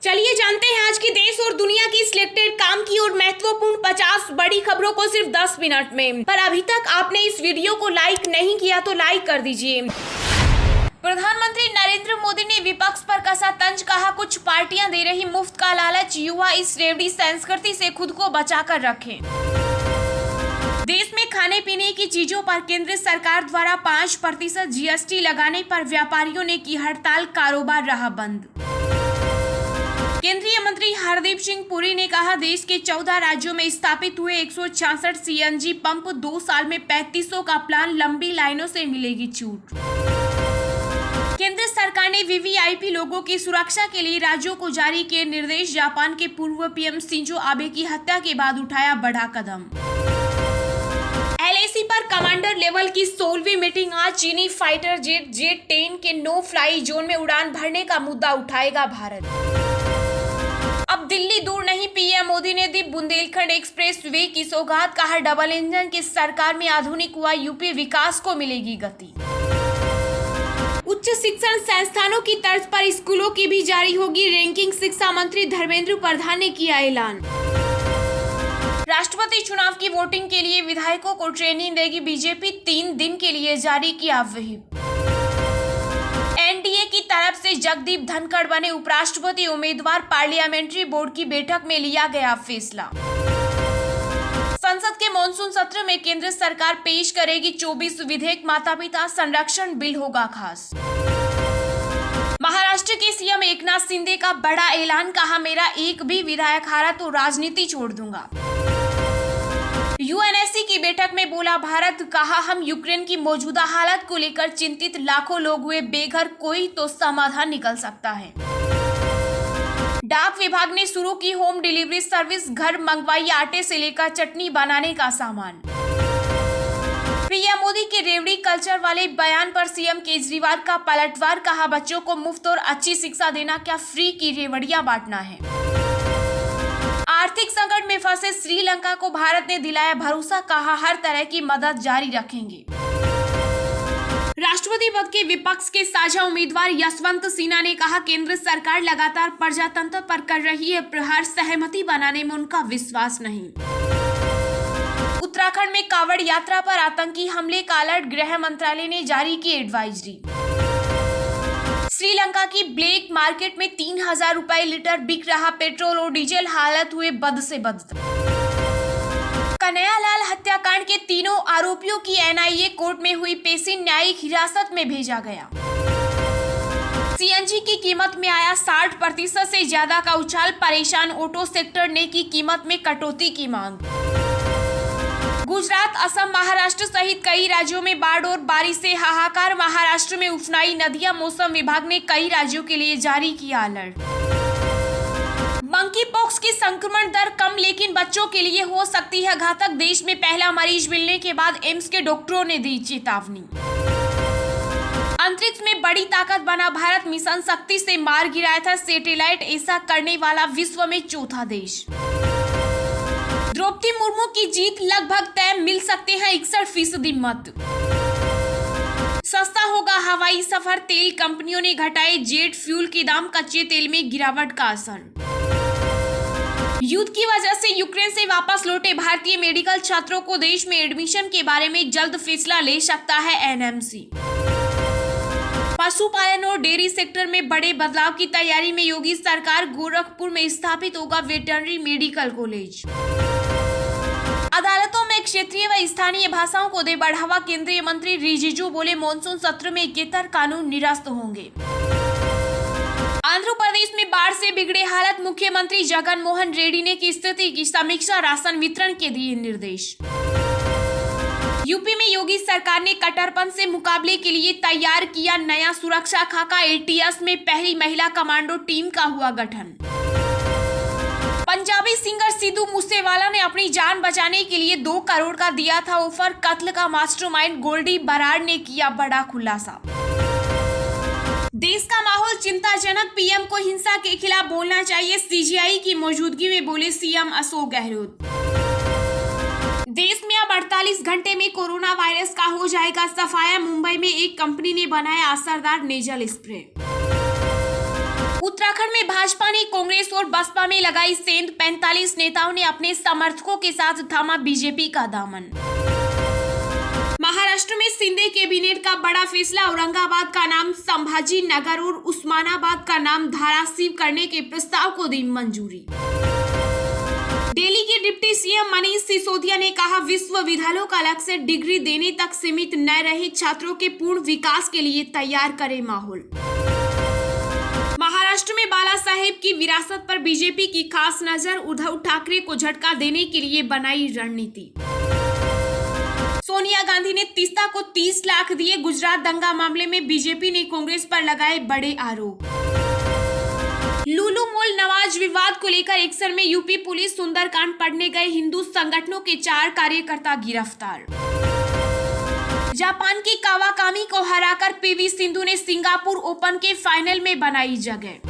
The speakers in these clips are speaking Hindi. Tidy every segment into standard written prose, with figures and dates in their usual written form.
चलिए जानते हैं आज की देश और दुनिया की सिलेक्टेड काम की और महत्वपूर्ण 50 बड़ी खबरों को सिर्फ 10 मिनट में। पर अभी तक आपने इस वीडियो को लाइक नहीं किया तो लाइक कर दीजिए। प्रधानमंत्री नरेंद्र मोदी ने विपक्ष पर कसा तंज, कहा कुछ पार्टियां दे रही मुफ्त का लालच, युवा इस रेवड़ी संस्कृति से खुद को बचाकर रखें। देश में खाने पीने की चीजों पर केंद्र सरकार द्वारा 5% जीएसटी लगाने पर व्यापारियों ने की हड़ताल, कारोबार रहा बंद। केंद्रीय मंत्री हरदीप सिंह पुरी ने कहा देश के 14 राज्यों में स्थापित हुए 166 सीएनजी पंप 2 साल में 3500 का प्लान, लंबी लाइनों से मिलेगी छूट। केंद्र सरकार ने वीवीआईपी लोगों की सुरक्षा के लिए राज्यों को जारी किए निर्देश, जापान के पूर्व पीएम शिंजो आबे की हत्या के बाद उठाया बड़ा कदम। एलएसी पर कमांडर लेवल की 16वीं मीटिंग आज, चीनी फाइटर जेट जेट-10 के नो फ्लाई जोन में उड़ान भरने का मुद्दा उठाएगा भारत। अब दिल्ली दूर नहीं, पीएम मोदी ने दी बुंदेलखंड एक्सप्रेस वे की सौगात, कहा डबल इंजन की सरकार में आधुनिक हुआ यूपी, विकास को मिलेगी गति। उच्च शिक्षण संस्थानों की तर्ज पर स्कूलों की भी जारी होगी रैंकिंग, शिक्षा मंत्री धर्मेंद्र प्रधान ने किया ऐलान। राष्ट्रपति चुनाव की वोटिंग के लिए विधायकों को ट्रेनिंग देगी बीजेपी, 3 दिन के लिए जारी किया व्हिप। एनडीए की तरफ से जगदीप धनखड़ बने उपराष्ट्रपति उम्मीदवार, पार्लियामेंट्री बोर्ड की बैठक में लिया गया फैसला। संसद के मॉनसून सत्र में केंद्र सरकार पेश करेगी 24 विधेयक, माता पिता संरक्षण बिल होगा खास। महाराष्ट्र के सीएम एकनाथ शिंदे का बड़ा ऐलान, कहा मेरा एक भी विधायक हारा तो राजनीति छोड़ दूंगा। यूएनएससी की बैठक में बोला भारत, कहा हम यूक्रेन की मौजूदा हालत को लेकर चिंतित, लाखों लोग हुए बेघर, कोई तो समाधान निकल सकता है। डाक विभाग ने शुरू की होम डिलीवरी सर्विस, घर मंगवाई आटे से लेकर चटनी बनाने का सामान। पीएम मोदी के रेवड़ी कल्चर वाले बयान पर सीएम केजरीवाल का पलटवार, कहा बच्चों को मुफ्त और अच्छी शिक्षा देना क्या फ्री की रेवड़ियां बांटना है। आर्थिक संकट में फंसे श्रीलंका को भारत ने दिलाया भरोसा, कहा हर तरह की मदद जारी रखेंगे। राष्ट्रपति पद के विपक्ष के साझा उम्मीदवार यशवंत सिन्हा ने कहा केंद्र सरकार लगातार प्रजातंत्र पर कर रही है प्रहार, सहमति बनाने में उनका विश्वास नहीं। उत्तराखंड में कांवड़ यात्रा पर आतंकी हमले का अलर्ट, गृह मंत्रालय ने जारी की एडवाइजरी। श्रीलंका की ब्लैक मार्केट में 3000 रुपए लीटर बिक रहा पेट्रोल और डीजल, हालत हुए बद से बद। कन्हैयालाल हत्याकांड के तीनों आरोपियों की एनआईए कोर्ट में हुई पेशी, न्यायिक हिरासत में भेजा गया। सीएनजी की कीमत में आया 60% से ज्यादा का उछाल, परेशान ऑटो सेक्टर ने की कीमत में कटौती की मांग। गुजरात, असम, महाराष्ट्र सहित कई राज्यों में बाढ़ और बारिश से हाहाकार, महाराष्ट्र में उफनाई नदियां, मौसम विभाग ने कई राज्यों के लिए जारी किया अलर्ट। मंकी पॉक्स की संक्रमण दर कम, लेकिन बच्चों के लिए हो सकती है घातक, देश में पहला मरीज मिलने के बाद एम्स के डॉक्टरों ने दी चेतावनी। अंतरिक्ष में बड़ी ताकत बना भारत, मिशन शक्ति से मार गिराया था सैटेलाइट, ऐसा करने वाला विश्व में चौथा देश। द्रौपदी मुर्मू की जीत लगभग तय, मिल सकते हैं 61% मत। सस्ता होगा हवाई सफर, तेल कंपनियों ने घटाए जेट फ्यूल के दाम, कच्चे तेल में गिरावट का असर। युद्ध की वजह से यूक्रेन से वापस लौटे भारतीय मेडिकल छात्रों को देश में एडमिशन के बारे में जल्द फैसला ले सकता है एनएमसी। पशुपालन और डेयरी सेक्टर में बड़े बदलाव की तैयारी में योगी सरकार, गोरखपुर में स्थापित होगा वेटरनरी मेडिकल कॉलेज। अदालतों में क्षेत्रीय व स्थानीय भाषाओं को दे बढ़ावा, केंद्रीय मंत्री रिजिजू बोले मॉनसून सत्र में 71 कानून निरस्त होंगे। आंध्र प्रदेश में बाढ़ से बिगड़े हालत, मुख्यमंत्री जगन मोहन रेड्डी ने की स्थिति की समीक्षा, राशन वितरण के दिए निर्देश। यूपी में योगी सरकार ने कट्टरपंथ से मुकाबले के लिए तैयार किया नया सुरक्षा खाका, एटीएस में पहली महिला कमांडो टीम का हुआ गठन। पंजाबी सिंगर सिद्धू मूसेवाला ने अपनी जान बचाने के लिए 2 करोड़ का दिया था ऑफर, कत्ल का मास्टरमाइंड गोल्डी बराड़ ने किया बड़ा खुलासा। देश का माहौल चिंताजनक, पीएम को हिंसा के खिलाफ बोलना चाहिए, सीजीआई की मौजूदगी में बोले सीएम अशोक गहलोत। देश में अब 48 घंटे में कोरोना वायरस का हो जाएगा सफाया, मुंबई में एक कंपनी ने बनाया असरदार नेजल स्प्रे। उत्तराखंड में भाजपा ने कांग्रेस और बसपा में लगाई सेंध। 45 नेताओं ने अपने समर्थकों के साथ थामा बीजेपी का दामन। महाराष्ट्र में शिंदे कैबिनेट का बड़ा फैसला। औरंगाबाद का नाम संभाजी नगर और उस्मानाबाद का नाम धाराशिव करने के प्रस्ताव को दी मंजूरी। दिल्ली के डिप्टी सीएम मनीष सिसोदिया ने कहा, विश्वविद्यालयों का लक्ष्य डिग्री देने तक सीमित न रहे, छात्रों के पूर्ण विकास के लिए तैयार करे माहौल। महाराष्ट्र में बाला साहेब की विरासत पर बीजेपी की खास नजर। उद्धव ठाकरे को झटका देने के लिए बनाई रणनीति। सोनिया गांधी ने तीस्ता को 30 लाख दिए। गुजरात दंगा मामले में बीजेपी ने कांग्रेस पर लगाए बड़े आरोप। लुलु मॉल नमाज विवाद को लेकर एक्शन में यूपी पुलिस। सुंदरकांड पढ़ने गए हिंदू संगठनों के 4 कार्यकर्ता गिरफ्तार। जापान की कावाकामी को हराकर पीवी सिंधु ने सिंगापुर ओपन के फाइनल में बनाई जगह।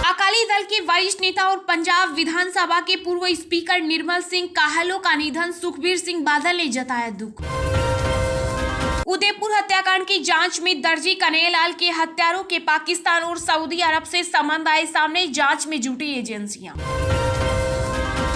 अकाली दल के वरिष्ठ नेता और पंजाब विधानसभा के पूर्व स्पीकर निर्मल सिंह काहलो का निधन। सुखबीर सिंह बादल ने जताया दुख। उदयपुर हत्याकांड की जांच में दर्जी कन्हैयालाल के हत्यारों के पाकिस्तान और सऊदी अरब से संबंध आए सामने। जांच में जुटी एजेंसियां।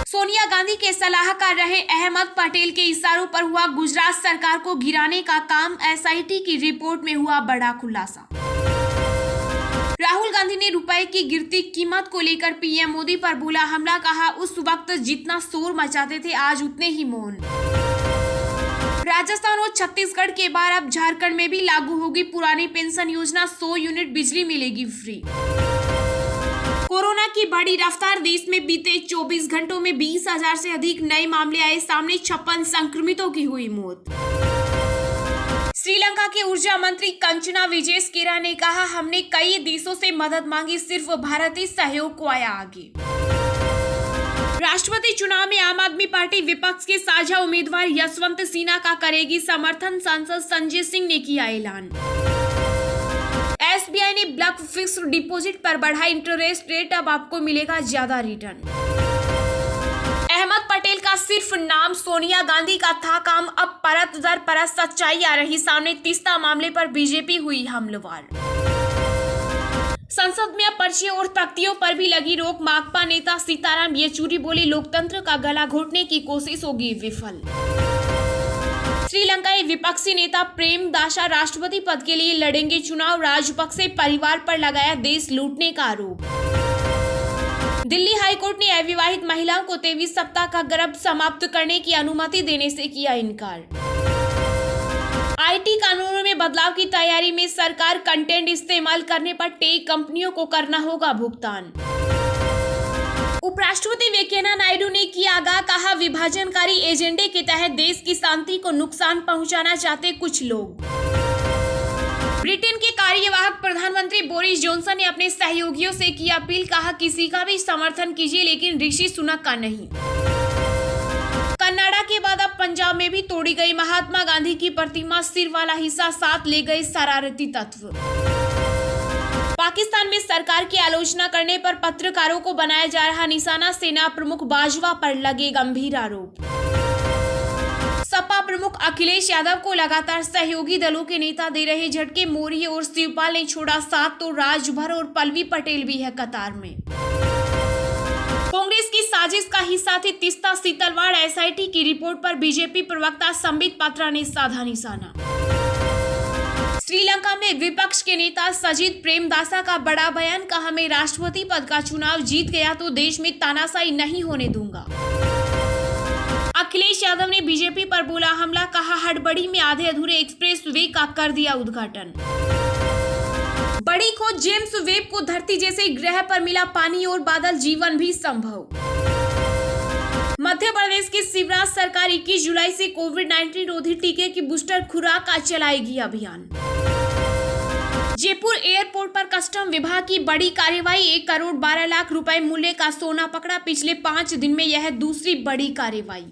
सोनिया गांधी के सलाहकार रहे अहमद पटेल के इशारों पर हुआ गुजरात सरकार को गिराने का काम। एसआईटी की रिपोर्ट में हुआ बड़ा खुलासा। राहुल गांधी ने रुपए की गिरती कीमत को लेकर पीएम मोदी पर बोला हमला। कहा, उस वक्त जितना शोर मचाते थे आज उतने ही मौन। राजस्थान और छत्तीसगढ़ के बाद अब झारखंड में भी लागू होगी पुरानी पेंशन योजना। 100 यूनिट बिजली मिलेगी फ्री। कोरोना की बड़ी रफ्तार। देश में बीते 24 घंटों में 20,000 से अधिक नए मामले आए सामने। 56 संक्रमितों की हुई मौत। श्रीलंका के ऊर्जा मंत्री कंचना विजेसकेरा ने कहा, हमने कई देशों से मदद मांगी, सिर्फ भारतीय सहयोग को आया आगे। राष्ट्रपति चुनाव में आम आदमी पार्टी विपक्ष के साझा उम्मीदवार यशवंत सिन्हा का करेगी समर्थन। सांसद संजय सिंह ने किया ऐलान। एसबीआई ने ब्लॉक फिक्स्ड डिपॉजिट पर बढ़ाई इंटरेस्ट रेट। अब आपको मिलेगा ज्यादा रिटर्न। अहमद पटेल का सिर्फ नाम सोनिया गांधी का था काम। अब परत दर परत सच्चाई आ रही सामने। तीस्ता मामले पर बीजेपी हुई हमलावर। संसद में अब पर्चियों और तख्तियों पर भी लगी रोक। माकपा नेता सीताराम येचुरी बोले, लोकतंत्र का गला घोटने की कोशिश होगी विफल। श्रीलंकाई विपक्षी नेता प्रेम दासा राष्ट्रपति पद के लिए लड़ेंगे चुनाव। राजपक्षे परिवार पर लगाया देश लूटने का आरोप। दिल्ली हाईकोर्ट ने अविवाहित महिलाओं को 23 सप्ताह का गर्भ समाप्त करने की अनुमति देने से किया इनकार। आईटी कानूनों में बदलाव की तैयारी में सरकार। कंटेंट इस्तेमाल करने पर टेक कंपनियों को करना होगा भुगतान। उपराष्ट्रपति वेंकैया नायडू ने किया आगाह। कहा, विभाजनकारी एजेंडे के तहत देश की शांति को नुकसान पहुंचाना चाहते कुछ लोग। ब्रिटेन के कार्यवाहक प्रधानमंत्री बोरिस जॉनसन ने अपने सहयोगियों से की अपील। कहा, किसी का भी समर्थन कीजिए लेकिन ऋषि सुनक का नहीं। कनाडा के बाद अब पंजाब में भी तोड़ी गई महात्मा गांधी की प्रतिमा। सिर वाला हिस्सा साथ ले गए शरारती तत्व। पाकिस्तान में सरकार की आलोचना करने पर पत्रकारों को बनाया जा रहा निशाना। सेना प्रमुख बाजवा पर लगे गंभीर आरोप। सपा प्रमुख अखिलेश यादव को लगातार सहयोगी दलों के नेता दे रहे झटके। मौर्य और शिवपाल ने छोड़ा साथ तो राजभर और पल्लवी पटेल भी है कतार में। कांग्रेस की साजिश का हिस्सा थी तीस्ता सीतलवाड़। एसआईटी की रिपोर्ट पर बीजेपी प्रवक्ता संबित पात्रा ने साधा निशाना। श्रीलंका में विपक्ष के नेता सजित प्रेमदासा का बड़ा बयान। कहा, मैं राष्ट्रपति पद का चुनाव जीत गया तो देश में तानाशाही नहीं होने दूंगा। अखिलेश यादव ने बीजेपी पर बोला हमला। कहा, हड़बड़ी में आधे अधूरे एक्सप्रेस वे का कर दिया उद्घाटन। बड़ी खोज जेम्स वेब को धरती जैसे ग्रह पर मिला पानी और बादल, जीवन भी संभव। मध्य प्रदेश की शिवराज सरकार 21 जुलाई से कोविड-19 रोधी टीके की बूस्टर खुराक का चलाएगी अभियान। जयपुर एयरपोर्ट पर कस्टम विभाग की बड़ी कार्रवाई। 1 करोड़ 12 लाख रुपए मूल्य का सोना पकड़ा। पिछले 5 दिन में यह दूसरी बड़ी कार्रवाई।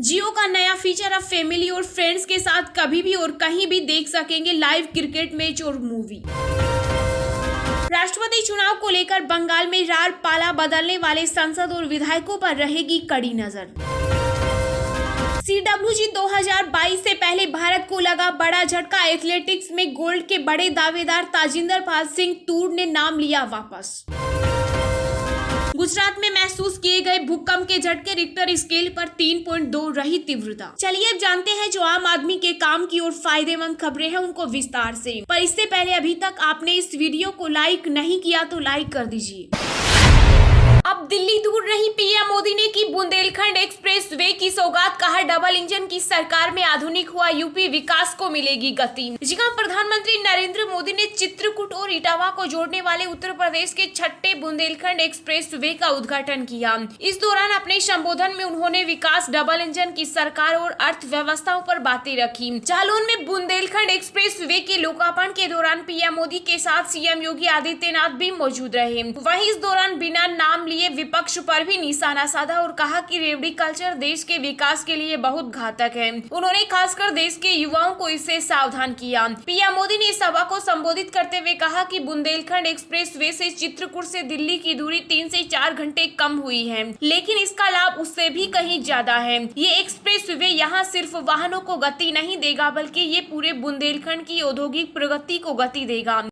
जियो का नया फीचर, अब फैमिली और फ्रेंड्स के साथ कभी भी और कहीं भी देख सकेंगे लाइव क्रिकेट मैच और मूवी। राष्ट्रपति चुनाव को लेकर बंगाल में रार पाला बदलने वाले सांसद और विधायकों पर रहेगी कड़ी नजर। CWG 2022 से पहले भारत को लगा बड़ा झटका। एथलेटिक्स में गोल्ड के बड़े दावेदार ताजिंदर पाल सिंह तूर ने नाम लिया वापस। गुजरात में महसूस किए गए भूकंप के झटके, रिक्टर स्केल पर 3.2 रही तीव्रता। चलिए अब जानते हैं जो आम आदमी के काम की और फायदेमंद खबरें हैं उनको विस्तार से। पर इससे पहले अभी तक आपने इस वीडियो को लाइक नहीं किया तो लाइक कर दीजिए। अब दिल्ली दूर नहीं, पीएम मोदी ने की बुंदेलखंड एक्सप्रेस वे की सौगात। कहा डबल इंजन की सरकार में आधुनिक हुआ यूपी, विकास को मिलेगी गति। जी हां, प्रधानमंत्री नरेंद्र मोदी ने चित्रकूट और इटावा को जोड़ने वाले उत्तर प्रदेश के छठे बुंदेलखंड एक्सप्रेस वे का उद्घाटन किया। इस दौरान अपने संबोधन में उन्होंने विकास, डबल इंजन की सरकार और अर्थव्यवस्थाओं पर बातें रखी। जालौन में बुंदेलखंड एक्सप्रेस वे के लोकार्पण के दौरान पीएम मोदी के साथ सीएम योगी आदित्यनाथ भी मौजूद रहे। वहीं इस दौरान बिना नाम लिए विपक्ष पर भी निशाना साधा और कहा कि रेवड़ी कल्चर देश के विकास के लिए बहुत घातक है। उन्होंने खासकर देश के युवाओं को इससे सावधान किया। पीएम मोदी ने सभा को संबोधित करते हुए कहा कि बुंदेलखंड एक्सप्रेस वे से चित्रकूट से दिल्ली की दूरी 3 से 4 घंटे कम हुई है, लेकिन इसका लाभ उससे भी कहीं ज्यादा है। ये एक्सप्रेस वे यहाँ सिर्फ वाहनों को गति नहीं देगा, बल्कि ये पूरे बुंदेलखंड की औद्योगिक प्रगति को गति देगा।